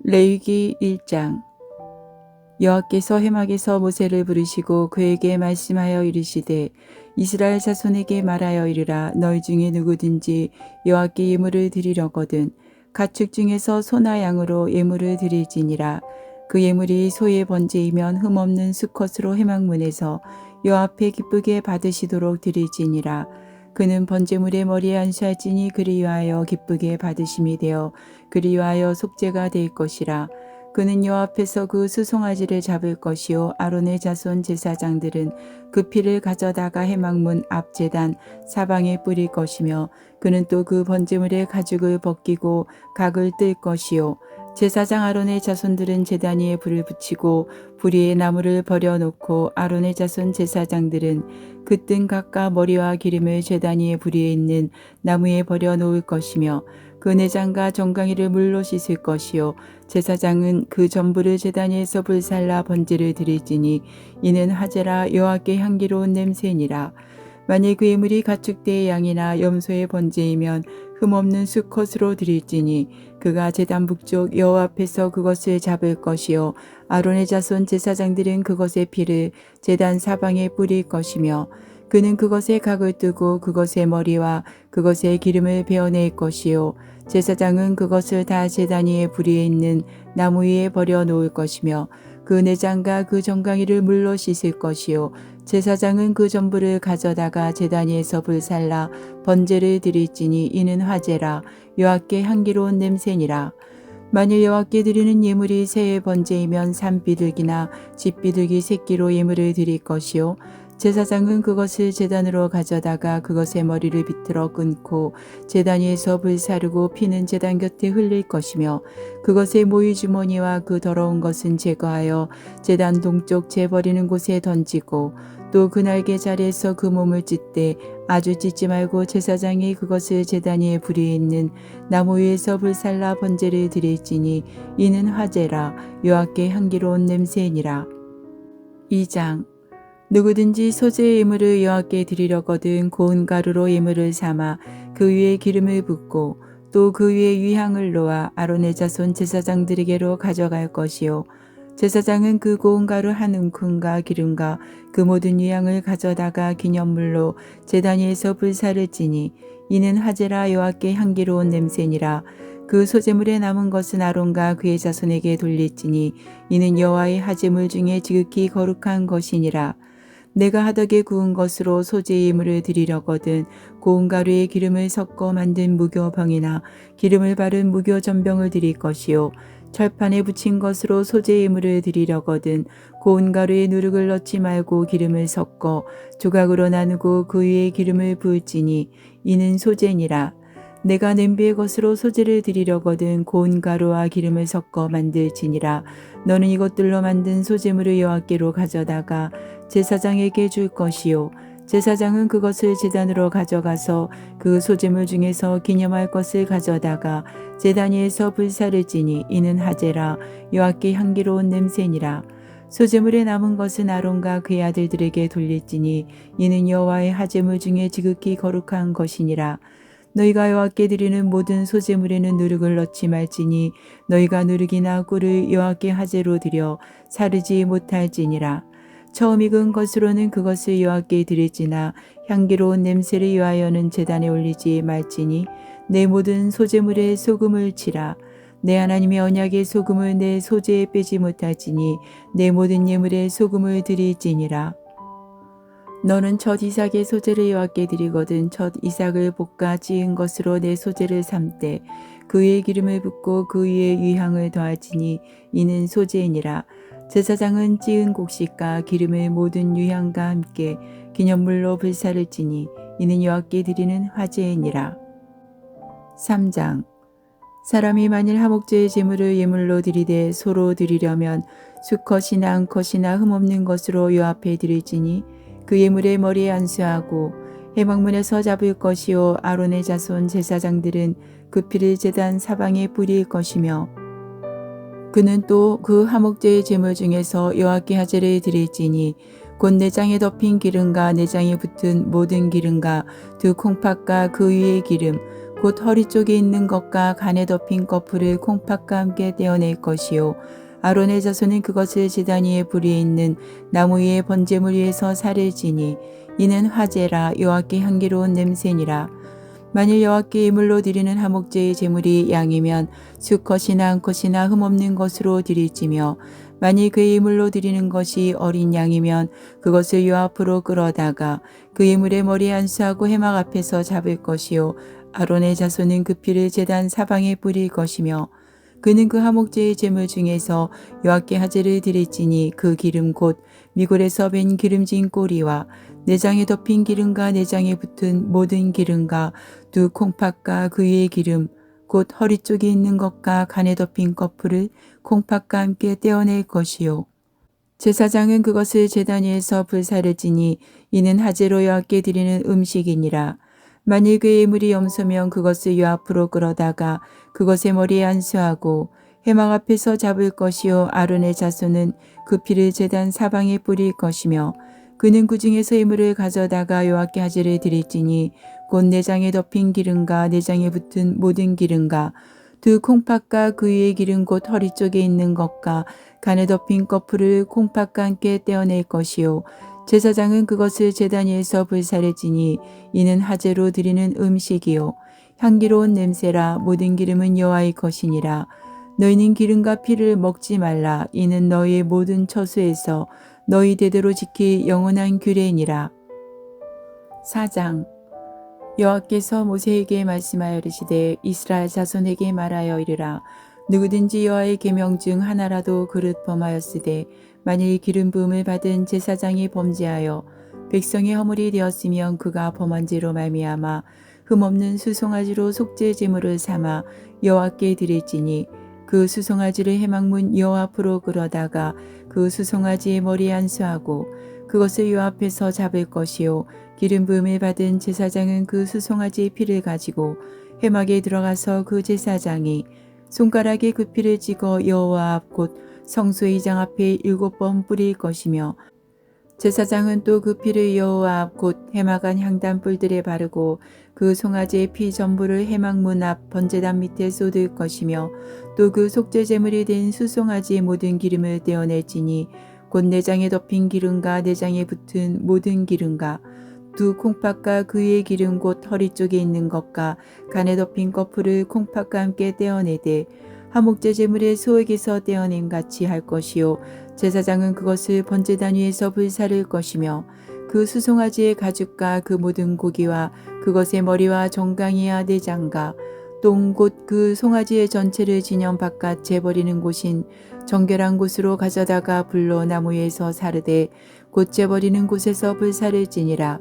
레위기 1장. 여호와께서 회막에서 모세를 부르시고 그에게 말씀하여 이르시되 이스라엘 자손에게 말하여 이르라. 너희 중에 누구든지 여호와께 예물을 드리려거든 가축 중에서 소나 양으로 예물을 드릴지니라. 그 예물이 소의 번제이면 흠없는 수컷으로 회막문에서 여호와 앞에 기쁘게 받으시도록 드릴지니라. 그는 번제물의 머리에 안수할지니 그리 위하여 기쁘게 받으심이 되어 그리 위하여 속죄가 될 것이라. 그는 여호와 앞에서 그 수송아지를 잡을 것이요 아론의 자손 제사장들은 그 피를 가져다가 회막문 앞 제단 사방에 뿌릴 것이며 그는 또 그 번제물의 가죽을 벗기고 각을 뜰 것이요 제사장 아론의 자손들은 제단 위에 불을 붙이고 불 위에 나무를 버려놓고 아론의 자손 제사장들은 그 뜬 각과 머리와 기름을 제단 위에 불 위에 있는 나무에 버려놓을 것이며 그 내장과 정강이를 물로 씻을 것이요 제사장은 그 전부를 제단 위에서 불살라 번제를 드릴지니 이는 화제라. 여호와께 향기로운 냄새니라. 만일 그 예물이 가축대의 양이나 염소의 번제이면 흠없는 수컷으로 드릴지니 그가 제단 북쪽 여호와 앞에서 그것을 잡을 것이요 아론의 자손 제사장들은 그것의 피를 제단 사방에 뿌릴 것이며 그는 그것에 각을 뜨고 그것의 머리와 그것의 기름을 베어낼 것이요 제사장은 그것을 다 제단 위에 불 위에 있는 나무 위에 버려 놓을 것이며 그 내장과 그 정강이를 물로 씻을 것이요 제사장은 그 전부를 가져다가 제단 위에서 불살라 번제를 드릴지니 이는 화제라. 여호와께 향기로운 냄새니라. 만일 여호와께 드리는 예물이 새의 번제이면 산비둘기나 집비둘기 새끼로 예물을 드릴 것이요 제사장은 그것을 제단으로 가져다가 그것의 머리를 비틀어 끊고 제단 위에서 불사르고 피는 제단 곁에 흘릴 것이며 그것의 모이 주머니와 그 더러운 것은 제거하여 제단 동쪽 재버리는 곳에 던지고 또 그 날개 자리에서 그 몸을 찢되 아주 찢지 말고 제사장이 그것을 제단 위에 불 위에 있는 나무 위에서 불살라 번제를 드릴지니 이는 화제라. 여호와께 향기로운 냄새니라. 2장. 누구든지 소재의 예물을 여호와께 드리려거든 고운 가루로 예물을 삼아 그 위에 기름을 붓고 또 그 위에 유향을 놓아 아론의 자손 제사장들에게로 가져갈 것이요 제사장은 그 고운 가루 한 움큼과 기름과 그 모든 유향을 가져다가 기념물로 제단 위에서 불사를 지니 이는 화제라. 여호와께 향기로운 냄새니라. 그 소제물에 남은 것은 아론과 그의 자손에게 돌릴지니 이는 여호와의 화제물 중에 지극히 거룩한 것이니라. 내가 하덕에 구운 것으로 소재 예물을 드리려거든 고운 가루에 기름을 섞어 만든 무교병이나 기름을 바른 무교전병을 드릴 것이요 철판에 붙인 것으로 소재 예물을 드리려거든 고운 가루에 누룩을 넣지 말고 기름을 섞어 조각으로 나누고 그 위에 기름을 부을지니 이는 소재니라. 내가 냄비의 것으로 소재를 드리려거든 고운 가루와 기름을 섞어 만들지니라. 너는 이것들로 만든 소재물을 여호와께로 가져다가 제사장에게 줄 것이요 제사장은 그것을 제단으로 가져가서 그 소재물 중에서 기념할 것을 가져다가 제단 위에서 불사를 지니 이는 화제라. 여호와께 향기로운 냄새니라. 소재물에 남은 것은 아론과 그의 아들들에게 돌릴지니 이는 여호와의 화제물 중에 지극히 거룩한 것이니라. 너희가 여호와께 드리는 모든 소재물에는 누룩을 넣지 말지니 너희가 누룩이나 꿀을 여호와께 화제로 드려 사르지 못할지니라. 처음 익은 것으로는 그것을 여호와께 드릴지나 향기로운 냄새를 위하여는 제단에 올리지 말지니 내 모든 소재물에 소금을 치라. 내 하나님의 언약의 소금을 내 소재에 빼지 못할지니 내 모든 예물에 소금을 드릴지니라. 너는 첫 이삭의 소재를 여호와께 드리거든 첫 이삭을 볶아 찌은 것으로 내 소재를 삼되 그 위에 기름을 붓고 그 위에 유향을 더할지니 이는 소재이니라. 제사장은 찌은 곡식과 기름을 모든 유향과 함께 기념물로 불사를 지니 이는 여호와께 드리는 화제이니라. 3장. 사람이 만일 화목제의 제물을 예물로 드리되 소로 드리려면 수컷이나 암컷이나 흠없는 것으로 여호와 앞에 드릴지니 그 예물의 머리에 안수하고 회막문에서 잡을 것이요 아론의 자손 제사장들은 그 피를 제단 사방에 뿌릴 것이며 그는 또 그 화목제의 제물 중에서 여호와께 화제를 드릴지니 곧 내장에 덮인 기름과 내장에 붙은 모든 기름과 두 콩팥과 그 위의 기름 곧 허리 쪽에 있는 것과 간에 덮인 꺼풀을 콩팥과 함께 떼어낼 것이요 아론의 자손은 그것을 제단 위에 불 위에 있는 나무 위에 번제물 위에서 살을 지니 이는 화제라 여호와께 향기로운 냄새니라. 만일 여호와께 예물로 드리는 화목제의 제물이 양이면 수컷이나 암컷이나 흠없는 것으로 드릴지며 만일 그의 예물로 드리는 것이 어린 양이면 그것을 요 앞으로 끌어다가 그 예물의 머리에 안수하고 해막 앞에서 잡을 것이요 아론의 자손은 그 피를 제단 사방에 뿌릴 것이며 그는 그 화목제의 제물 중에서 여호와께 화제를 드릴지니 그 기름 곧 미골에서 벤 기름진 꼬리와 내장에 덮인 기름과 내장에 붙은 모든 기름과 두 콩팥과 그 위의 기름 곧 허리 쪽에 있는 것과 간에 덮인 꺼풀을 콩팥과 함께 떼어낼 것이요 제사장은 그것을 제단 위에서 불사를 지니 이는 화제로 여호와께 드리는 음식이니라. 만일 그의 예물이 염소면 그것을 요 앞으로 끌어다가 그것의 머리에 안수하고 해막 앞에서 잡을 것이요 아론의 자손은 그 피를 제단 사방에 뿌릴 것이며 그는 그 중에서 예물을 가져다가 여호와께 화제를 드릴지니 곧 내장에 덮인 기름과 내장에 붙은 모든 기름과 두 콩팥과 그 위의 기름 곧 허리 쪽에 있는 것과 간에 덮인 꺼풀을 콩팥과 함께 떼어낼 것이요 제사장은 그것을 제단 위에서 불사를 지니 이는 화제로 드리는 음식이요 향기로운 냄새라 모든 기름은 여호와의 것이니라. 너희는 기름과 피를 먹지 말라. 이는 너희의 모든 처소에서 너희 대대로 지킬 영원한 규례니라. 4장 여호와께서 모세에게 말씀하여 이르시되 이스라엘 자손에게 말하여 이르라. 누구든지 여호와의 계명 중 하나라도 그릇 범하였으되 만일 기름 부음을 받은 제사장이 범죄하여 백성의 허물이 되었으면 그가 범한 죄로 말미암아 흠없는 수송아지로 속죄 제물을 삼아 여호와께 드릴지니 그 수송아지를 해막문 여호와 앞으로 끌어다가 그 수송아지의 머리에 안수하고 그것을 여호와 앞에서 잡을 것이요 기름 부음을 받은 제사장은 그 수송아지의 피를 가지고 해막에 들어가서 그 제사장이 손가락에 그 피를 찍어 여호와 앞 곧 성소의 장 앞에 7번 뿌릴 것이며 제사장은 또 그 피를 여호와 앞 곧 해막 안 향단 뿔들에 바르고 그 송아지의 피 전부를 해막문 앞 번제단 밑에 쏟을 것이며 또 그 속죄 제물이 된 수송아지의 모든 기름을 떼어낼지니 곧 내장에 덮인 기름과 내장에 붙은 모든 기름과 두 콩팥과 그 위의 기름 곧 허리 쪽에 있는 것과 간에 덮인 꺼풀을 콩팥과 함께 떼어내되 화목제 제물의 소액에서 떼어냄 같이 할 것이요 제사장은 그것을 번제단 위에서 불사를 것이며 그 수송아지의 가죽과 그 모든 고기와 그것의 머리와 정강이와 내장과 똥 곧 그 송아지의 전체를 진영 바깥 재버리는 곳인 정결한 곳으로 가져다가 불로 나무 위에서 사르되 곧 재버리는 곳에서 불사를 지니라.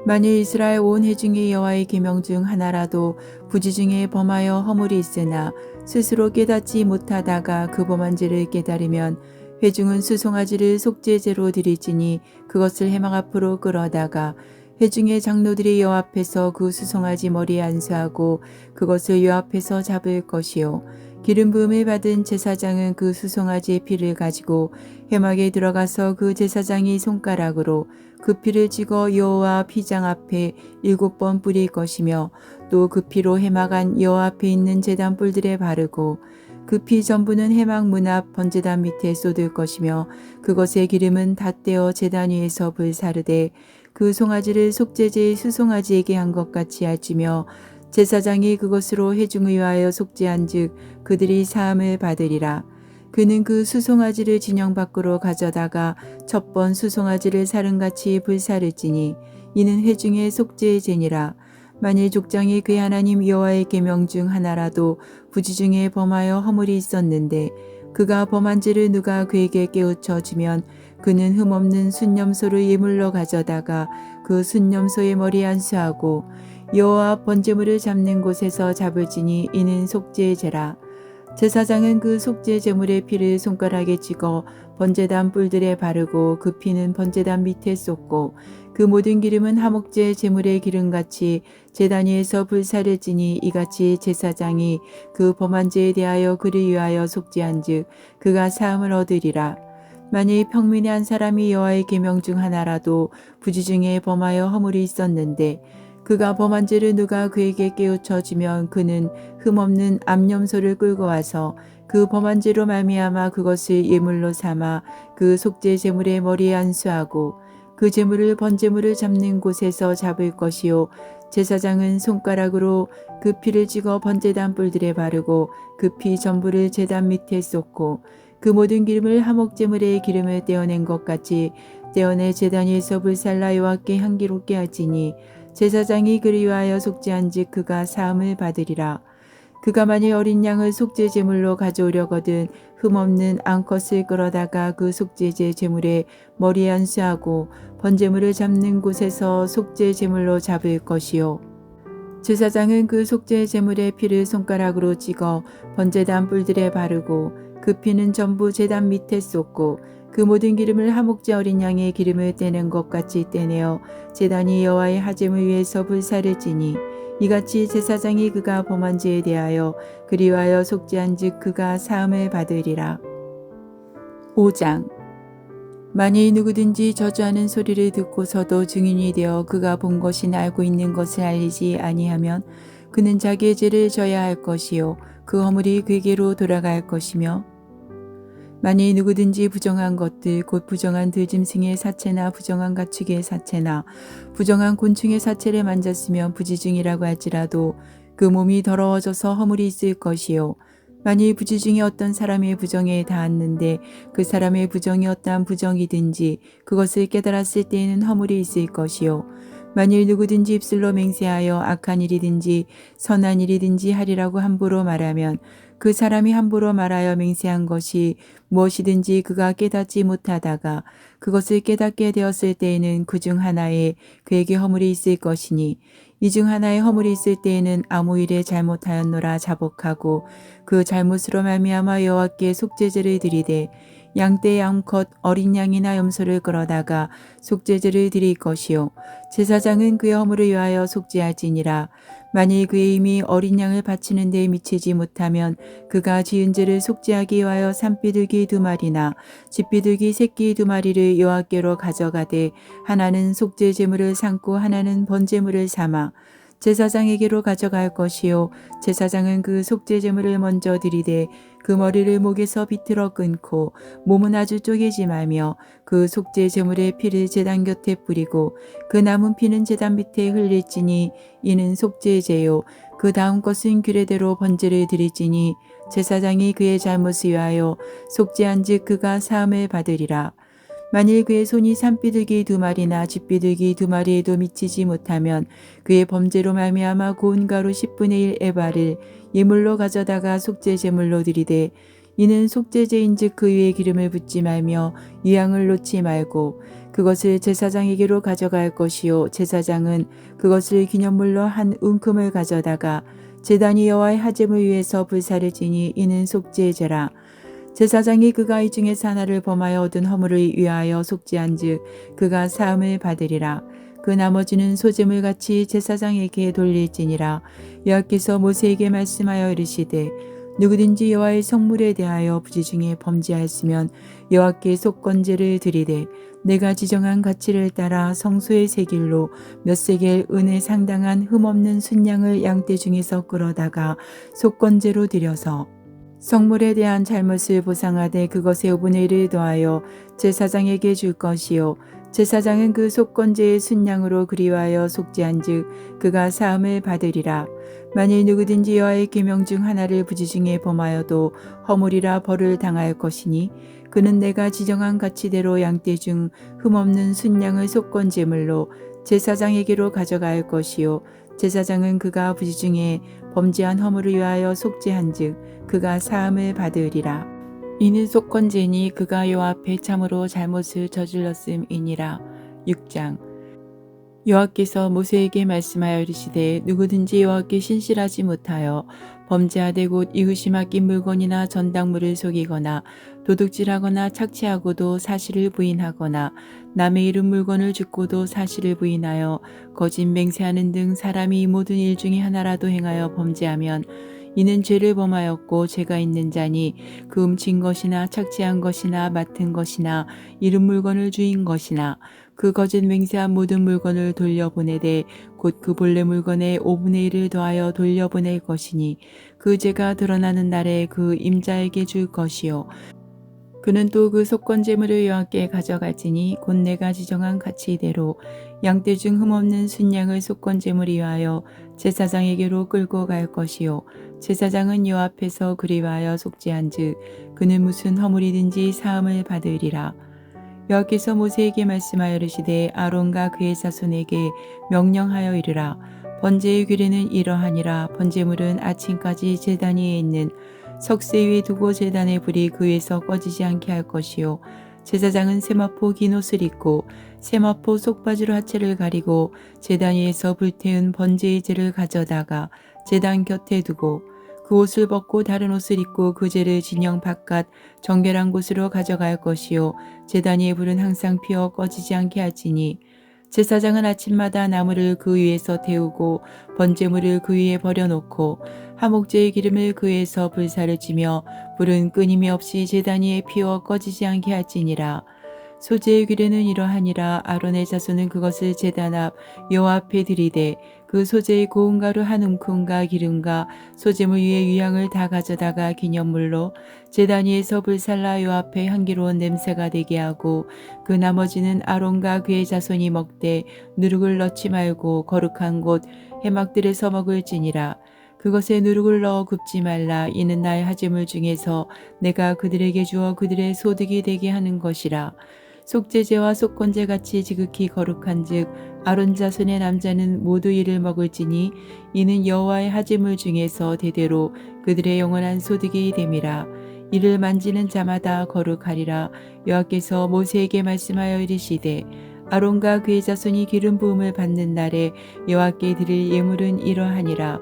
만일 이스라엘 온 회중의 여호와의 계명 중 하나라도 부지 중에 범하여 허물이 있으나 스스로 깨닫지 못하다가 그 범한 죄를 깨달으면 회중은 수송아지를 속죄제로 드릴지니 그것을 해막 앞으로 끌어다가 회중의 장로들이 여호와 앞에서 그 수송아지 머리에 안수하고 그것을 여호와 앞에서 잡을 것이요 기름 부음을 받은 제사장은 그 수송아지의 피를 가지고 회막에 들어가서 그 제사장이 손가락으로 그 피를 찍어 여호와 피장 앞에 7번 뿌릴 것이며 또 그 피로 해막 안 여호와 앞에 있는 제단 뿔들에 바르고 그 피 전부는 해막 문 앞 번제단 밑에 쏟을 것이며 그것의 기름은 다 떼어 제단 위에서 불사르되 그 송아지를 속죄제의 수송아지에게 한 것 같이 할지며 제사장이 그것으로 회중을 위하여 속죄한즉 그들이 사함을 받으리라. 그는 그 수송아지를 진영 밖으로 가져다가 첫 번 수송아지를 사름같이 불사를지니 이는 회중의 속죄의 제니라. 만일 족장이 그의 하나님 여호와의 계명 중 하나라도 부지 중에 범하여 허물이 있었는데 그가 범한 죄를 누가 그에게 깨우쳐 주면 그는 흠없는 순념소를 예물로 가져다가 그 순념소의 머리에 안수하고 여호와 앞 번제물을 잡는 곳에서 잡을지니 이는 속죄의 제라. 제사장은 그 속죄 제물의 피를 손가락에 찍어 번제단 뿔들에 바르고 그 피는 번제단 밑에 쏟고 그 모든 기름은 화목제 제물의 기름같이 제단 위에서 불사를 지니 이같이 제사장이 그 범한 죄에 대하여 그를 위하여 속죄한즉 그가 사함을 얻으리라. 만일 평민의 한 사람이 여호와의 계명 중 하나라도 부지 중에 범하여 허물이 있었는데 그가 범한 죄를 누가 그에게 깨우쳐 주면 그는 흠없는 암염소를 끌고 와서 그 범한 죄로 말미암아 그것을 예물로 삼아 그 속죄 제물의 머리에 안수하고 그 제물을 번제물을 잡는 곳에서 잡을 것이요 제사장은 손가락으로 그 피를 찍어 번제단 뿔들에 바르고 그 피 전부를 제단 밑에 쏟고 그 모든 기름을 화목제물의 기름을 떼어낸 것 같이 떼어내 제단 위에서 불살라 여호와께 향기롭게 하지니 제사장이 그리 위하여 속죄한즉 그가 사함을 받으리라. 그가 만일 어린 양을 속죄 제물로 가져오려거든 흠없는 암컷을 끌어다가 그 속죄제 제물에 머리에 안수하고 번제물을 잡는 곳에서 속죄 제물로 잡을 것이요 제사장은 그 속죄 제물의 피를 손가락으로 찍어 번제단 뿔들에 바르고 그 피는 전부 제단 밑에 쏟고 그 모든 기름을 화목제 어린 양의 기름을 떼는 것 같이 떼내어 제단이 여호와의 하짐을 위해서 불사를 지니 이같이 제사장이 그가 범한 죄에 대하여 그리하여 속죄한즉 그가 사함을 받으리라. 5장 만일 누구든지 저주하는 소리를 듣고서도 증인이 되어 그가 본 것이나 알고 있는 것을 알리지 아니하면 그는 자기의 죄를 져야 할 것이요 그 허물이 그에게로 돌아갈 것이며 만일 누구든지 부정한 것들 곧 부정한 들짐승의 사체나 부정한 가축의 사체나 부정한 곤충의 사체를 만졌으면 부지중이라고 할지라도 그 몸이 더러워져서 허물이 있을 것이요 만일 부지중에 어떤 사람의 부정에 닿았는데 그 사람의 부정이 어떠한 부정이든지 그것을 깨달았을 때에는 허물이 있을 것이요 만일 누구든지 입술로 맹세하여 악한 일이든지 선한 일이든지 하리라고 함부로 말하면 그 사람이 함부로 말하여 맹세한 것이 무엇이든지 그가 깨닫지 못하다가 그것을 깨닫게 되었을 때에는 그 중 하나에 그에게 허물이 있을 것이니 이 중 하나에 허물이 있을 때에는 아무 일에 잘못하였노라 자복하고 그 잘못으로 말미암아 여호와께 속죄제를 드리되 양떼 암컷 어린 양이나 염소를 끌어다가 속죄제를 드릴 것이요 제사장은 그의 허물을 위하여 속죄할지니라. 만일 그의 힘이 어린 양을 바치는 데 미치지 못하면 그가 지은 죄를 속죄하기 위하여 산비둘기 2마리나 쥐비둘기 새끼 2마리를 여호와께로 가져가되 하나는 속죄 제물을 삼고 하나는 번제물을 삼아 제사장에게로 가져갈 것이요 제사장은 그 속죄 제물을 먼저 드리되 그 머리를 목에서 비틀어 끊고 몸은 아주 쪼개지 말며 그 속죄 제물의 피를 제단 곁에 뿌리고 그 남은 피는 제단 밑에 흘릴지니 이는 속죄제요 그 다음 것은 규례대로 번제를 드릴지니 제사장이 그의 잘못을 위하여 속죄한즉 그가 사함을 받으리라. 만일 그의 손이 산비둘기 2마리나 쥐비둘기 2마리에도 미치지 못하면 그의 범죄로 말미암아 고운 가루 10분의 1 에바를 예물로 가져다가 속죄 제물로 드리되 이는 속죄제인즉 그 위에 기름을 붓지 말며 유향을 놓지 말고 그것을 제사장에게로 가져갈 것이요 제사장은 그것을 기념물로 한 움큼을 가져다가 제단이 여호와의 하짐을 위해서 불사를 지니 이는 속죄제라. 제사장이 그가 이 중에서 하나를 범하여 얻은 허물을 위하여 속죄한즉 그가 사함을 받으리라. 그 나머지는 소제물 같이 제사장에게 돌릴지니라. 여호와께서 모세에게 말씀하여 이르시되 누구든지 여호와의 성물에 대하여 부지중에 범죄하였으면 여호와께 속건제를 드리되 내가 지정한 가치를 따라 성소의 세길로 몇 세겔 은에 상당한 흠없는 순양을 양떼 중에서 끌어다가 속건제로 드려서 성물에 대한 잘못을 보상하되 그것의 5분의 1을 더하여 제사장에게 줄 것이요 제사장은 그 속건제의 순양으로 그리하여 속죄한즉 그가 사함을 받으리라. 만일 누구든지 여호와의 계명 중 하나를 부지중에 범하여도 허물이라 벌을 당할 것이니 그는 내가 지정한 가치대로 양떼 중 흠없는 순양을 속건제물로 제사장에게로 가져갈 것이요 제사장은 그가 부지중에 범죄한 허물을 위하여 속죄한즉 그가 사함을 받으리라. 이는 속건제니 그가 여호와 앞에 참으로 잘못을 저질렀음이니라. 6장 여호와께서 모세에게 말씀하여 이르시되 누구든지 여호와께 신실하지 못하여 범죄하되 곧 이웃이 맡긴 물건이나 전당물을 속이거나 도둑질하거나 착취하고도 사실을 부인하거나 남의 이름 물건을 줍고도 사실을 부인하여 거짓 맹세하는 등 사람이 이 모든 일 중에 하나라도 행하여 범죄하면 이는 죄를 범하였고 죄가 있는 자니 그 훔친 것이나 착취한 것이나 맡은 것이나 이름 물건을 주인 것이나 그 거짓 맹세한 모든 물건을 돌려보내되 곧 그 본래 물건의 5분의 1을 더하여 돌려보낼 것이니 그 죄가 드러나는 날에 그 임자에게 줄 것이요 그는 또 그 속건 제물을 여호와께 가져갈지니 곧 내가 지정한 가치대로 양떼 중 흠없는 순양을 속건 제물이 위하여 제사장에게로 끌고 갈 것이요 제사장은 여호와 앞에서 그리 위하여 속죄한즉 그는 무슨 허물이든지 사함을 받으리라. 여호와께서 모세에게 말씀하여 이르시되 아론과 그의 자손에게 명령하여 이르라. 번제의 규례는 이러하니라. 번제물은 아침까지 제단 위에 있는 석쇠 위에 두고 제단의 불이 그 위에서 꺼지지 않게 할 것이요 제사장은 세마포 긴 옷을 입고 세마포 속바지로 하체를 가리고 제단 위에서 불태운 번제의 재를 가져다가 제단 곁에 두고 그 옷을 벗고 다른 옷을 입고 그 재를 진영 바깥 정결한 곳으로 가져갈 것이요 제단 위의 불은 항상 피어 꺼지지 않게 할지니 제사장은 아침마다 나무를 그 위에서 태우고 번제물을 그 위에 버려놓고 화목제의 기름을 그 위에서 불사를 찌며 불은 끊임이 없이 제단 위에 피어 꺼지지 않게 할지니라. 소제의 규례는 이러하니라. 아론의 자손은 그것을 제단 앞 여호와 앞에 들이되 그 소제의 고운 가루 한 움큼과 기름과 소제물 위에 유향을 다 가져다가 기념물로 제단 위에서 불살라 여호와 앞에 향기로운 냄새가 되게 하고 그 나머지는 아론과 그의 자손이 먹되 누룩을 넣지 말고 거룩한 곳 해막들에서 먹을지니라. 그것에 누룩을 넣어 굽지 말라. 이는 나의 하제물 중에서 내가 그들에게 주어 그들의 소득이 되게 하는 것이라. 속죄제와 속건제 같이 지극히 거룩한즉 아론 자손의 남자는 모두 이를 먹을지니 이는 여호와의 하제물 중에서 대대로 그들의 영원한 소득이 됨이라. 이를 만지는 자마다 거룩하리라. 여호와께서 모세에게 말씀하여 이르시되 아론과 그의 자손이 기름 부음을 받는 날에 여호와께 드릴 예물은 이러하니라.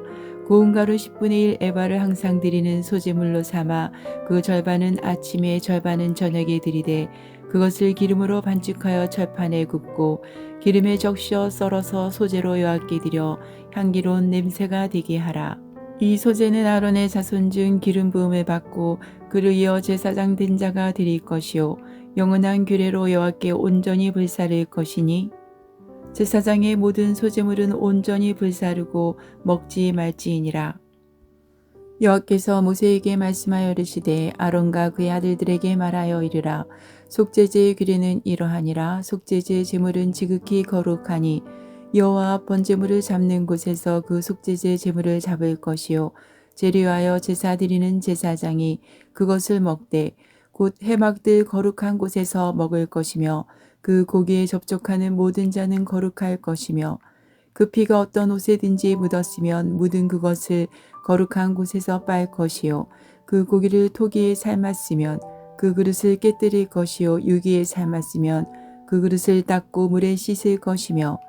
고운 가루 10분의 1 에바를 항상 드리는 소제물로 삼아 그 절반은 아침에 절반은 저녁에 드리되 그것을 기름으로 반죽하여 철판에 굽고 기름에 적셔 썰어서 소제로 여호와께 드려 향기로운 냄새가 되게 하라. 이 소제는 아론의 자손 중 기름 부음을 받고 그를 이어 제사장 된 자가 드릴 것이요 영원한 규례로 여호와께 온전히 불사를 것이니 제사장의 모든 소제물은 온전히 불사르고 먹지 말지니라. 여호와께서 모세에게 말씀하여 이르시되 아론과 그의 아들들에게 말하여 이르라. 속죄제의 규례는 이러하니라. 속죄제의 제물은 지극히 거룩하니 여호와 앞 번제물을 잡는 곳에서 그 속죄제 제물을 잡을 것이요 재리하여 제사 드리는 제사장이 그것을 먹되 곧 해막들 거룩한 곳에서 먹을 것이며 그 고기에 접촉하는 모든 자는 거룩할 것이며 그 피가 어떤 옷에든지 묻었으면 묻은 그것을 거룩한 곳에서 빨 것이요 그 고기를 토기에 삶았으면 그 그릇을 깨뜨릴 것이요 유기에 삶았으면 그 그릇을 닦고 물에 씻을 것이며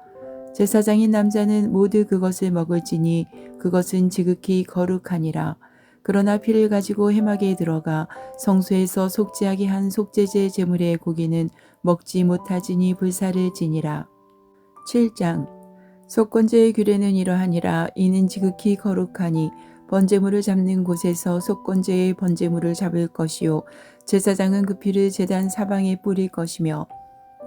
제사장인 남자는 모두 그것을 먹을지니 그것은 지극히 거룩하니라. 그러나 피를 가지고 해막에 들어가 성소에서 속죄하게 한 속죄제 제물의 고기는 먹지 못하지니 불사를 지니라. 7장 속건제의 규례는 이러하니라. 이는 지극히 거룩하니 번제물을 잡는 곳에서 속건제의 번제물을 잡을 것이요 제사장은 그 피를 제단 사방에 뿌릴 것이며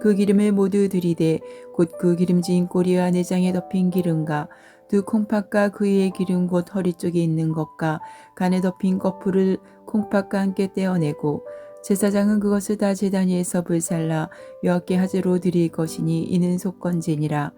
그 기름을 모두 들이되 곧 그 기름진 꼬리와 내장에 덮인 기름과 두 콩팥과 그 위의 기름 곧 허리 쪽에 있는 것과 간에 덮인 거풀을 콩팥과 함께 떼어내고 제사장은 그것을 다 제단 위에서 불살라 여호와께 하제로 드릴 것이니 이는 속건제니라.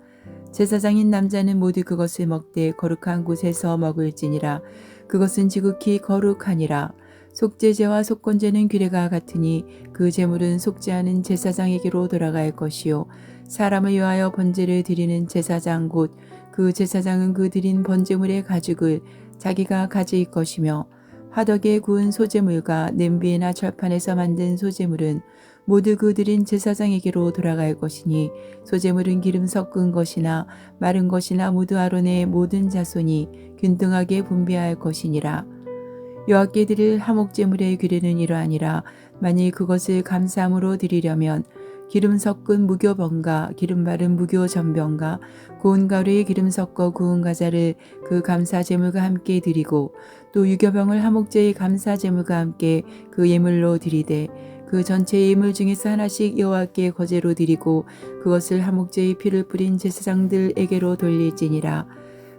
제사장인 남자는 모두 그것을 먹되 거룩한 곳에서 먹을지니라. 그것은 지극히 거룩하니라. 속죄제와 속건제는 규례가 같으니 그 제물은 속죄하는 제사장에게로 돌아갈 것이요 사람을 위하여 번제를 드리는 제사장 곧 그 제사장은 그 드린 번제물의 가죽을 자기가 가질 것이며 화덕에 구운 소제물과 냄비나 철판에서 만든 소제물은 모두 그 드린 제사장에게로 돌아갈 것이니 소제물은 기름 섞은 것이나 마른 것이나 모두 아론의 모든 자손이 균등하게 분배할 것이니라. 여호와께 드릴 화목제물의 규례는 이러하니라. 만일 그것을 감사함으로 드리려면 기름 섞은 무교병과 기름 바른 무교전병과 고운 가루에 기름 섞어 구운 과자를 그 감사제물과 함께 드리고 또 유교병을 화목제의 감사제물과 함께 그 예물로 드리되 그 그 전체 예물 중에서 하나씩 여호와께 거제로 드리고 그것을 하목제의 피를 뿌린 제사장들에게로 돌릴지니라.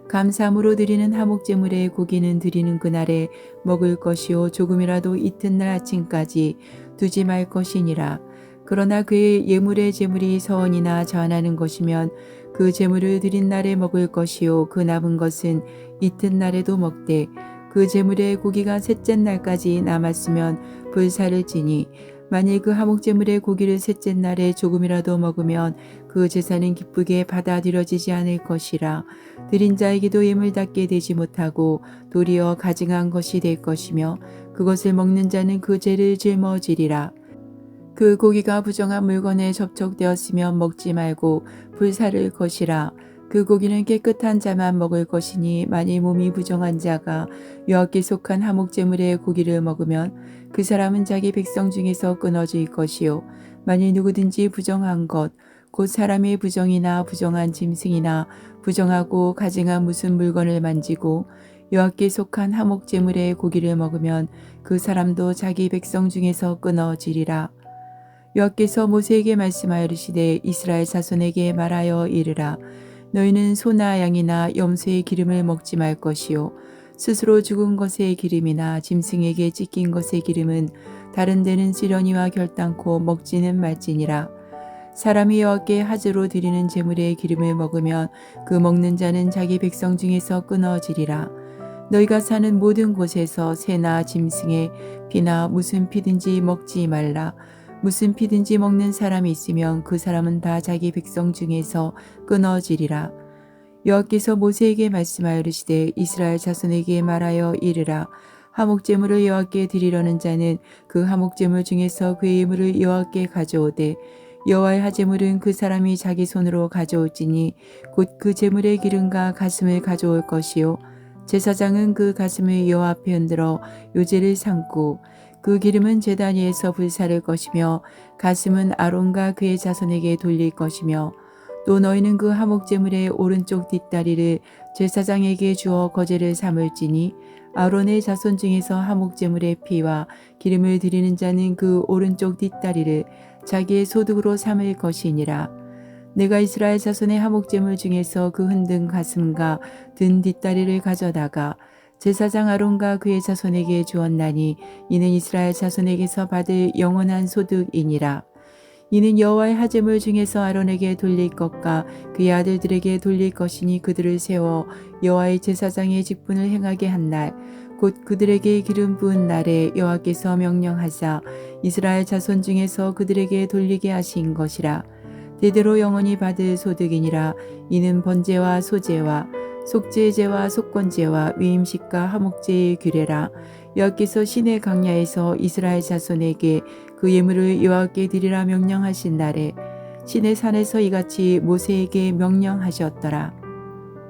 감사함으로 드리는 하목제물의 고기는 드리는 그날에 먹을 것이요 조금이라도 이튿날 아침까지 두지 말 것이니라. 그러나 그의 예물의 제물이 서원이나 전하는 것이면 그 제물을 드린 날에 먹을 것이요 그 남은 것은 이튿날에도 먹되 그 제물의 고기가 셋째 날까지 남았으면 불사를 지니 만일 그 하목제물의 고기를 셋째 날에 조금이라도 먹으면 그 제사는 기쁘게 받아들여지지 않을 것이라. 드린 자에게도 예물답게 되지 못하고 도리어 가증한 것이 될 것이며 그것을 먹는 자는 그 죄를 짊어지리라. 그 고기가 부정한 물건에 접촉되었으면 먹지 말고 불사를 것이라. 그 고기는 깨끗한 자만 먹을 것이니 만일 몸이 부정한 자가 여호와께 속한 하목제물의 고기를 먹으면 그 사람은 자기 백성 중에서 끊어질 것이요 만일 누구든지 부정한 것 곧 사람의 부정이나 부정한 짐승이나 부정하고 가증한 무슨 물건을 만지고 여호와께 속한 하목제물의 고기를 먹으면 그 사람도 자기 백성 중에서 끊어지리라. 여호와께서 모세에게 말씀하여 이르시되 이스라엘 자손에게 말하여 이르라. 너희는 소나 양이나 염소의 기름을 먹지 말 것이요 스스로 죽은 것의 기름이나 짐승에게 찢긴 것의 기름은 다른 데는 시련이와 결단코 먹지는 말지니라. 사람이 여호와께 화제로 드리는 제물의 기름을 먹으면 그 먹는 자는 자기 백성 중에서 끊어지리라. 너희가 사는 모든 곳에서 새나 짐승의 피나 무슨 피든지 먹지 말라. 무슨 피든지 먹는 사람이 있으면 그 사람은 다 자기 백성 중에서 끊어지리라. 여호와께서 모세에게 말씀하여 이르시되 이스라엘 자손에게 말하여 이르라. 하목제물을 여호와께 드리려는 자는 그 하목제물 중에서 그의 예물을 여호와께 가져오되 여호와의 하제물은 그 사람이 자기 손으로 가져올지니 곧 그 제물의 기름과 가슴을 가져올 것이요 제사장은 그 가슴을 여호와 앞에 흔들어 요제를 삼고 그 기름은 제단 위에서 불사를 것이며 가슴은 아론과 그의 자손에게 돌릴 것이며 또 너희는 그 하목제물의 오른쪽 뒷다리를 제사장에게 주어 거제를 삼을지니 아론의 자손 중에서 하목제물의 피와 기름을 드리는 자는 그 오른쪽 뒷다리를 자기의 소득으로 삼을 것이니라. 내가 이스라엘 자손의 하목제물 중에서 그 흔든 가슴과 든 뒷다리를 가져다가 제사장 아론과 그의 자손에게 주었나니 이는 이스라엘 자손에게서 받을 영원한 소득이니라. 이는 여호와의 하제물 중에서 아론에게 돌릴 것과 그의 아들들에게 돌릴 것이니 그들을 세워 여호와의 제사장의 직분을 행하게 한 날 곧 그들에게 기름 부은 날에 여호와께서 명령하사 이스라엘 자손 중에서 그들에게 돌리게 하신 것이라. 대대로 영원히 받을 소득이니라. 이는 번제와 소제와 속죄제와 속건제와 위임식과 하목제의 규례라. 여호와께서 시내 강야에서 이스라엘 자손에게 그 예물을 여호와께 드리라 명령하신 날에 시내 산에서 이같이 모세에게 명령하셨더라.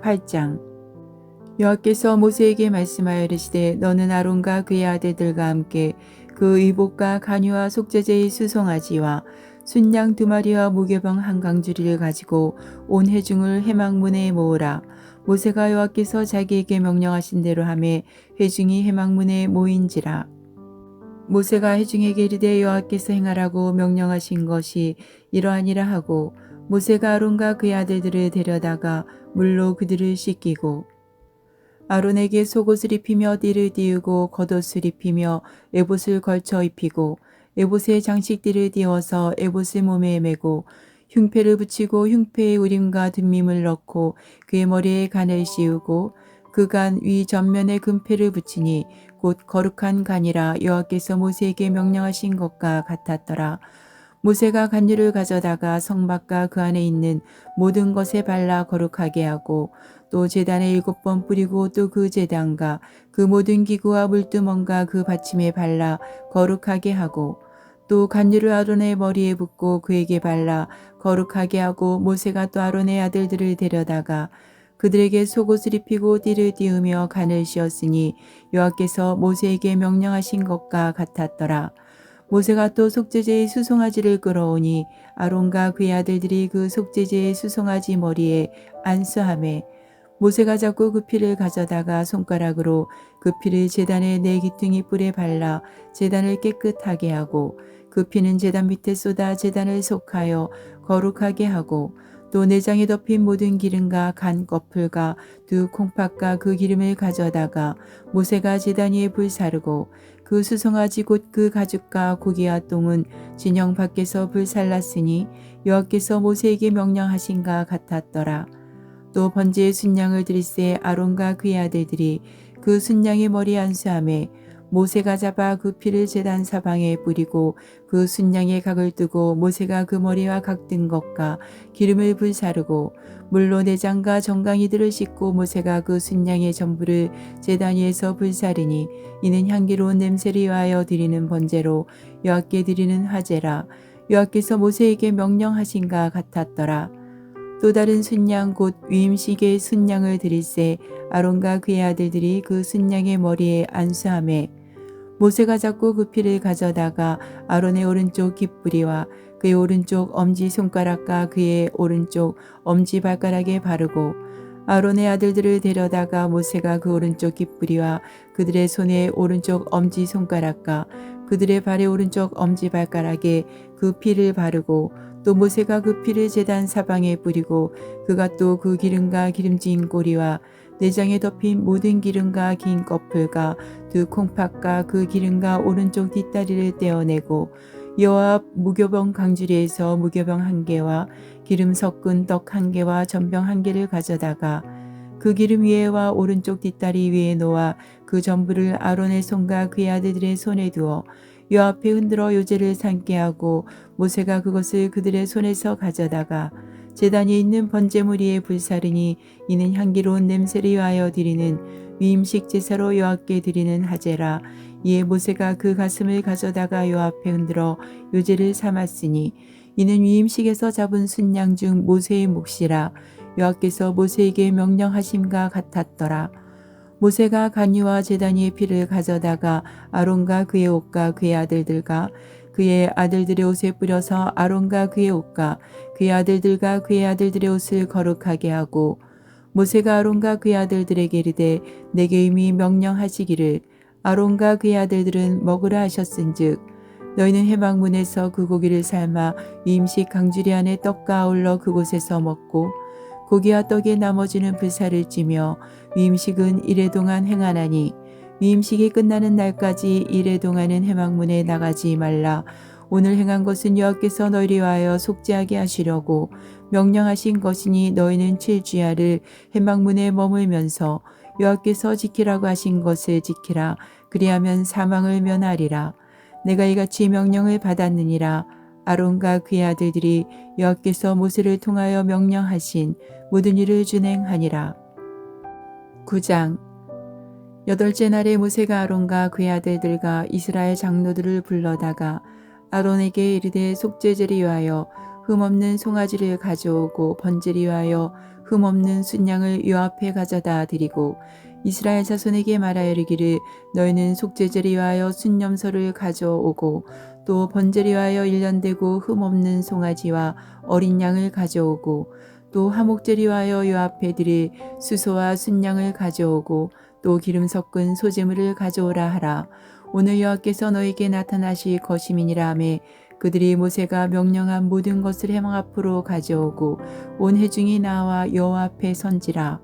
8장. 여호와께서 모세에게 말씀하여 이르시되 너는 아론과 그의 아들들과 함께 그 의복과 간유와 속죄제의 수송아지와 순양 2마리와 무교병 한 강주리를 가지고 온 회중을 회막문에 모으라. 모세가 여호와께서 자기에게 명령하신 대로 하매 회중이 회막문에 모인지라. 모세가 회중에게 이르되 여호와께서 행하라고 명령하신 것이 이러하니라 하고 모세가 아론과 그의 아들들을 데려다가 물로 그들을 씻기고 아론에게 속옷을 입히며 띠를 띄우고 겉옷을 입히며 에봇을 걸쳐 입히고 에봇에 장식띠를 띄워서 에봇을 몸에 메고 흉패를 붙이고 흉패에 우림과 듬밈을 넣고 그의 머리에 간을 씌우고 그 간 위 전면에 금패를 붙이니 곧 거룩한 간이라. 여호와께서 모세에게 명령하신 것과 같았더라. 모세가 간유를 가져다가 성막과 그 안에 있는 모든 것에 발라 거룩하게 하고 또 제단에 7번 뿌리고 또 그 제단과 그 모든 기구와 물두멍과 그 받침에 발라 거룩하게 하고 또 간유를 아론의 머리에 붓고 그에게 발라 거룩하게 하고 모세가 또 아론의 아들들을 데려다가 그들에게 속옷을 입히고 띠를 띄우며 간을 씌웠으니 여호와께서 모세에게 명령하신 것과 같았더라. 모세가 또 속죄제의 수송아지를 끌어오니 아론과 그의 아들들이 그 속죄제의 수송아지 머리에 안수하매 모세가 잡고 그 피를 가져다가 손가락으로 그 피를 제단의 4 기퉁이 뿔에 발라 제단을 깨끗하게 하고 그 피는 제단 밑에 쏟아 제단을 속하여 거룩하게 하고 또 내장에 덮인 모든 기름과 간 거풀과 두 콩팥과 그 기름을 가져다가 모세가 제단 위에 불사르고 그 수송아지 곧 그 가죽과 고기와 똥은 진영 밖에서 불살랐으니 여호와께서 모세에게 명령하신가 같았더라. 또 번제의 순양을 드릴새 아론과 그의 아들들이 그 순양의 머리 안수함에 모세가 잡아 그 피를 제단 사방에 뿌리고 그 순양의 각을 뜨고 모세가 그 머리와 각 든 것과 기름을 불사르고 물로 내장과 정강이들을 씻고 모세가 그 순양의 전부를 제단 위에서 불사르니 이는 향기로운 냄새를 위하여 드리는 번제로 여호와께 드리는 화제라. 여호와께서 모세에게 명령하신가 같았더라. 또 다른 순양 곧 위임식의 순양을 드릴새 아론과 그의 아들들이 그 순양의 머리에 안수하매 모세가 잡고 그 피를 가져다가 아론의 오른쪽 깃뿌리와 그의 오른쪽 엄지손가락과 그의 오른쪽 엄지발가락에 바르고 아론의 아들들을 데려다가 모세가 그 오른쪽 깃뿌리와 그들의 손의 오른쪽 엄지손가락과 그들의 발의 오른쪽 엄지발가락에 그 피를 바르고 또 모세가 그 피를 제단 사방에 뿌리고 그가 또 그 기름과 기름진 꼬리와 내장에 덮인 모든 기름과 긴 거풀과 두 콩팥과 그 기름과 오른쪽 뒷다리를 떼어내고 여호와 앞 무교병 강주리에서 무교병 한 개와 기름 섞은 떡 한 개와 전병 한 개를 가져다가 그 기름 위에와 오른쪽 뒷다리 위에 놓아 그 전부를 아론의 손과 그의 아들들의 손에 두어 여호와 앞에 흔들어 요제를 삼게 하고 모세가 그것을 그들의 손에서 가져다가 제단에 있는 번제물 위에 불사르니 이는 향기로운 냄새를 위하여 드리는 위임식 제사로 여호와께 드리는 하제라. 이에 모세가 그 가슴을 가져다가 여호와 앞에 흔들어 요제를 삼았으니 이는 위임식에서 잡은 순양 중 모세의 몫이라. 여호와께서 모세에게 명령하심과 같았더라. 모세가 간유와 제단 위의 피를 가져다가 아론과 그의 옷과 그의 아들들과 그의 아들들의 옷에 뿌려서 아론과 그의 옷과 그의 아들들과 그의 아들들의 옷을 거룩하게 하고 모세가 아론과 그의 아들들에게 이르되 내게 이미 명령하시기를 아론과 그의 아들들은 먹으라 하셨은즉 너희는 해방문에서 그 고기를 삶아 위임식 강주리 안에 떡과 아울러 그곳에서 먹고 고기와 떡의 나머지는 불사를 찌며 위임식은 이래 동안 행하나니 위임식이 끝나는 날까지 이래 동안은 해방문에 나가지 말라. 오늘 행한 것은 여호와께서 너희를 위하여 속죄하게 하시려고 명령하신 것이니 너희는 7주야를 해방문에 머물면서 여호와께서 지키라고 하신 것을 지키라. 그리하면 사망을 면하리라. 내가 이같이 명령을 받았느니라. 아론과 그의 아들들이 여호와께서 모세를 통하여 명령하신 모든 일을 준행하니라. 9장. 여덟째 날에 모세가 아론과 그의 아들들과 이스라엘 장로들을 불러다가 아론에게 이르되 속죄제를 위하여 흠없는 송아지를 가져오고 번제를 위하여 흠없는 순양을 여호와 앞에 가져다 드리고 이스라엘 자손에게 말하여 이르기를 너희는 속죄제를 위하여 순념소를 가져오고 또 번제를 위하여 일련되고 흠없는 송아지와 어린 양을 가져오고 또 화목제를 위하여 여호와 앞에 드릴 수소와 순양을 가져오고 또 기름 섞은 소제물을 가져오라 하라. 오늘 여호와께서 너에게 나타나실 것임이니라 하매 그들이 모세가 명령한 모든 것을 회막 앞으로 가져오고 온 회중이 나와 여호와 앞에 선지라.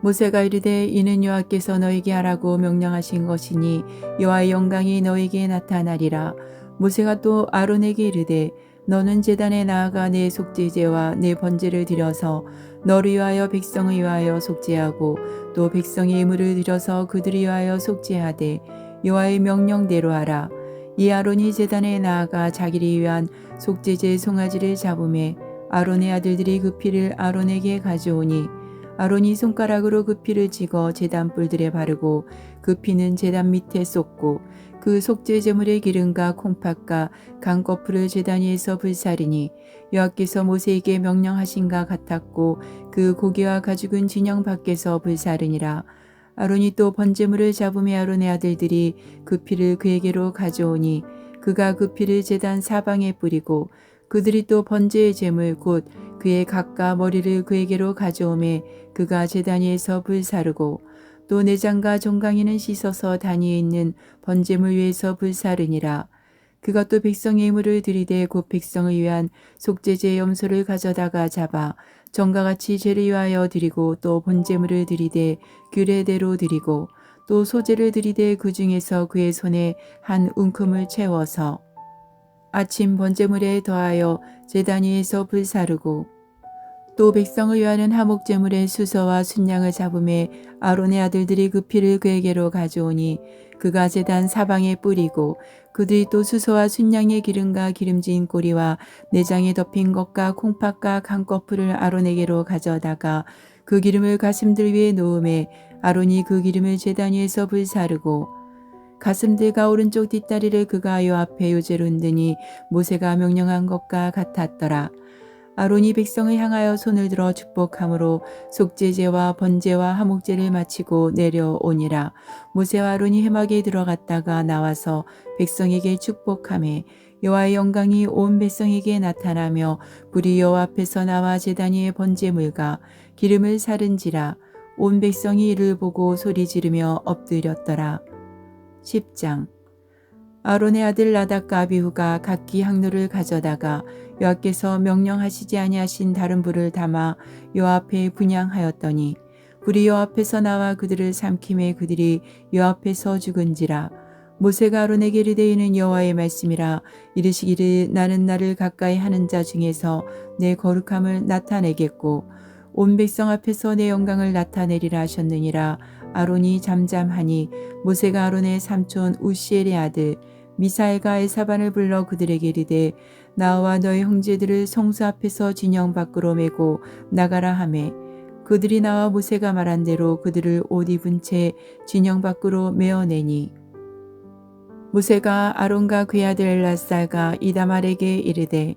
모세가 이르되 이는 여호와께서 너에게 하라고 명령하신 것이니 여호와의 영광이 너에게 나타나리라. 모세가 또 아론에게 이르되 너는 제단에 나아가 내 속죄제와 내 번제를 드려서 너를 위하여 백성을 위하여 속죄하고 또 백성의 예물을 드려서 그들을 위하여 속죄하되 여호와의 명령대로 하라. 이 아론이 제단에 나아가 자기를 위한 속죄제 송아지를 잡음에 아론의 아들들이 그 피를 아론에게 가져오니 아론이 손가락으로 그 피를 찍어 제단 뿔들에 바르고 그 피는 제단 밑에 쏟고 그 속죄 제물의 기름과 콩팥과 강거풀을 제단 위에서 불사리니 여호와께서 모세에게 명령하신가 같았고 그 고기와 가죽은 진영 밖에서 불사르니라. 아론이 또 번제물을 잡음에 아론의 아들들이 그 피를 그에게로 가져오니 그가 그 피를 제단 사방에 뿌리고 그들이 또 번제의 제물 곧 그의 각과 머리를 그에게로 가져오매 그가 제단 위에서 불사르고 또 내장과 정강이는 씻어서 단위에 있는 번제물 위에서 불사르니라. 그가 또 백성의 의무를 들이되 곧 백성을 위한 속죄제 염소를 가져다가 잡아 전과 같이 죄를 위하여 드리고 또 번제물을 드리되 규례대로 드리고 또 소제를 드리되 그 중에서 그의 손에 한 움큼을 채워서 아침 번제물에 더하여 제단 위에서 불사르고 또 백성을 위하는 화목제물의 수서와 순양을 잡음에 아론의 아들들이 그 피를 그에게로 가져오니 그가 제단 사방에 뿌리고 그들이 또 수서와 순양의 기름과 기름진 꼬리와 내장에 덮인 것과 콩팥과 강꺼풀을 아론에게로 가져다가 그 기름을 가슴들 위에 놓음에 아론이 그 기름을 제단 위에서 불사르고 가슴들과 오른쪽 뒷다리를 그가 요 앞에 요제로 흔드니 모세가 명령한 것과 같았더라. 아론이 백성을 향하여 손을 들어 축복함으로 속죄제와 번제와 화목제를 마치고 내려오니라. 모세와 아론이 회막에 들어갔다가 나와서 백성에게 축복하매 여호와의 영광이 온 백성에게 나타나며 불이 여호와 앞에서 나와 제단 위에 번제물과 기름을 사른지라. 온 백성이 이를 보고 소리 지르며 엎드렸더라. 10장. 아론의 아들 나답과 아비후가 각기 향로를 가져다가 여호와께서 명령하시지 아니하신 다른 불을 담아 여호와 앞에 분향하였더니 불이 여호와 앞에서 나와 그들을 삼킴에 그들이 여호와 앞에서 죽은지라. 모세가 아론에게 이르되 이는 여호와의 말씀이라. 이르시기를 나는 나를 가까이 하는 자 중에서 내 거룩함을 나타내겠고 온 백성 앞에서 내 영광을 나타내리라 하셨느니라. 아론이 잠잠하니 모세가 아론의 삼촌 우시엘의 아들 미사엘과 에사반을 불러 그들에게 이르되 나와 너의 형제들을 성수 앞에서 진영 밖으로 메고 나가라 하매 그들이 나와 모세가 말한 대로 그들을 옷 입은 채 진영 밖으로 메어내니 모세가 아론과 그의 아들 엘라살과 이다말에게 이르되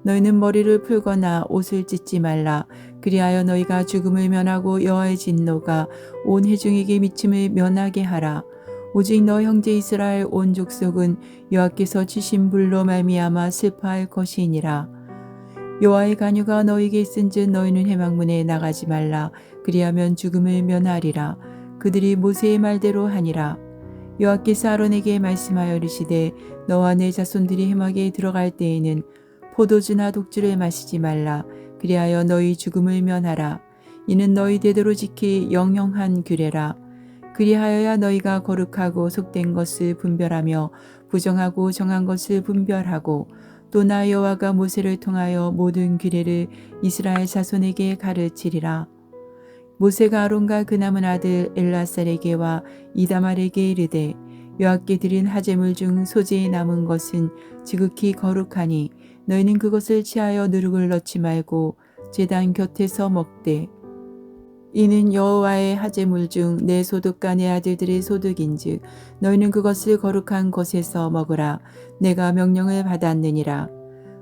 너희는 머리를 풀거나 옷을 찢지 말라. 그리하여 너희가 죽음을 면하고 여호와의 진노가 온 회중에게 미침을 면하게 하라. 오직 너 형제 이스라엘 온 족속은 여호와께서 치신 불로 말미암아 슬퍼할 것이니라. 여호와의 간유가 너희에게 있은즉 너희는 회막문에 나가지 말라. 그리하면 죽음을 면하리라. 그들이 모세의 말대로 하니라. 여호와께서 아론에게 말씀하여 이르시되 너와 내 자손들이 회막에 들어갈 때에는 포도주나 독주를 마시지 말라. 그리하여 너희 죽음을 면하라. 이는 너희 대대로 지킬 영영한 규례라. 그리하여야 너희가 거룩하고 속된 것을 분별하며 부정하고 정한 것을 분별하고 또 나 여호와가 모세를 통하여 모든 규례를 이스라엘 자손에게 가르치리라. 모세가 아론과 그 남은 아들 엘라살에게와 이다말에게 이르되 여호와께 드린 하제물 중 소재에 남은 것은 지극히 거룩하니 너희는 그것을 취하여 누룩을 넣지 말고 제단 곁에서 먹되 이는 여호와의 하제물 중 내 소득과 내 아들들의 소득인즉 너희는 그것을 거룩한 곳에서 먹으라. 내가 명령을 받았느니라.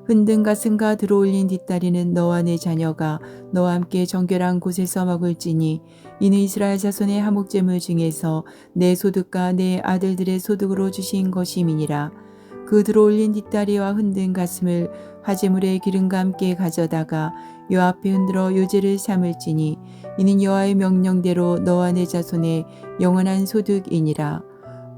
흔든 가슴과 들어올린 뒷다리는 너와 내 자녀가 너와 함께 정결한 곳에서 먹을지니 이는 이스라엘 자손의 화목제물 중에서 내 소득과 내 아들들의 소득으로 주신 것임이니라. 그 들어올린 뒷다리와 흔든 가슴을 화제물의 기름과 함께 가져다가 여호와 앞에 흔들어 요제를 삼을지니 이는 여호와의 명령대로 너와 내 자손의 영원한 소득이니라.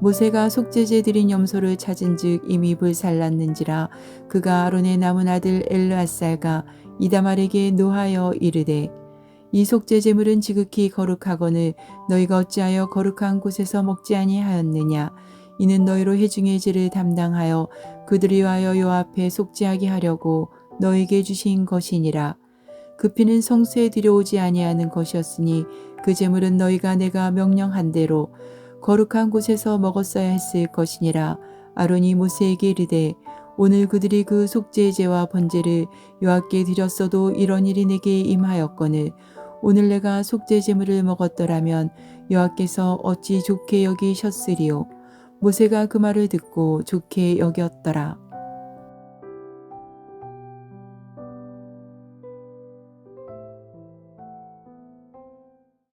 모세가 속죄제 드린 염소를 찾은즉 이미 불살랐는지라. 그가 아론의 남은 아들 엘르앗살과 이다말에게 노하여 이르되 이 속죄제물은 지극히 거룩하거늘 너희가 어찌하여 거룩한 곳에서 먹지 아니하였느냐. 이는 너희로 회중의 죄를 담당하여 그들이 위하여 여호와 앞에 속죄하게 하려고 너에게 주신 것이니라. 그 피는 성소에 들여오지 아니하는 것이었으니 그 제물은 너희가 내가 명령한 대로 거룩한 곳에서 먹었어야 했을 것이니라. 아론이 모세에게 이르되 오늘 그들이 그 속죄제와 번제를 여호와께 드렸어도 이런 일이 내게 임하였거늘 오늘 내가 속죄제물을 먹었더라면 여호와께서 어찌 좋게 여기셨으리요. 모세가 그 말을 듣고 좋게 여겼더라.